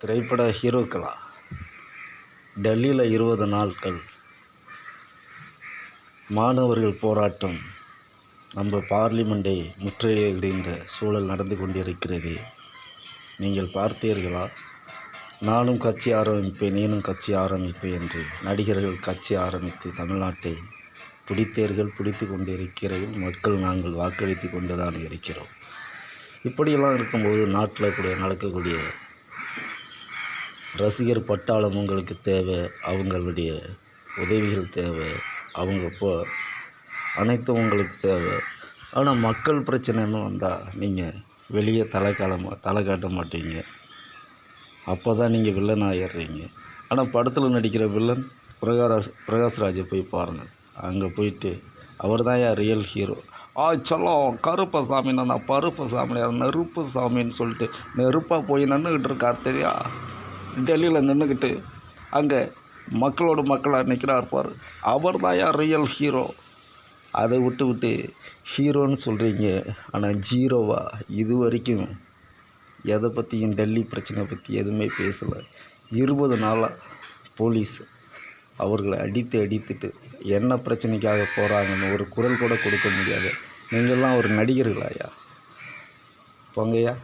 திரைப்பட ஹீரோக்களா? டெல்லியில் 20 நாட்கள் மாணவர்கள் போராட்டம் நம்ம பார்லிமெண்ட்டை முற்றுகையிடுகின்ற சூழல் நடந்து கொண்டிருக்கிறது. நீங்கள் பார்த்தீர்களா? நானும் கட்சி ஆரம்பிப்பேன், நீனும் கட்சி ஆரம்பிப்பேன் என்று நடிகர்கள் கட்சி ஆரம்பித்து தமிழ்நாட்டை பிடித்தீர்கள், பிடித்து கொண்டிருக்கிறீர்கள். மக்கள் நாங்கள் வாக்களித்து கொண்டு தான் இருக்கிறோம். இப்படியெல்லாம் இருக்கும்போது நாட்டில் கூட நடக்கக்கூடிய ரசிகர் பட்டாளம் உங்களுக்கு தேவை, அவங்களுடைய உதவிகள் தேவை, அவங்க அனைத்தும் உங்களுக்கு தேவை. ஆனால் மக்கள் பிரச்சனைன்னு வந்தால் நீங்கள் வெளியே தலை காட்ட மாட்டீங்க. அப்போ தான் நீங்கள் வில்லன் ஆகிடுறீங்க. ஆனால் படத்தில் நடிக்கிற வில்லன் பிரகாஷ்ராஜை போய் பாருங்கள். அங்கே போயிட்டு அவர் தான் ரியல் ஹீரோ. சொல்லும் கருப்பசாமின்னா நான் பருப்பசாமி நெருப்பு சாமின்னு சொல்லிட்டு நெருப்பாக போய் நின்றுக்கிட்டு இருக்கார் தெரியா? டெல்லியில் நின்றுக்கிட்டு அங்கே மக்களாக நிற்கிறார் பார், அவர் தான் ரியல் ஹீரோ. அதை விட்டு ஹீரோன்னு சொல்கிறீங்க, ஆனால் ஜீரோவா? இது வரைக்கும் எதை பற்றியும் டெல்லி பிரச்சனை பற்றி எதுவுமே பேசலை. 20 நாளாக போலீஸ் அவர்களை அடித்துட்டு என்ன பிரச்சனைக்காக போகிறாங்கன்னு ஒரு குரல் கூட கொடுக்க முடியாது. நீங்கள்லாம் ஒரு நடிகர்களாயா? போங்கய்யா.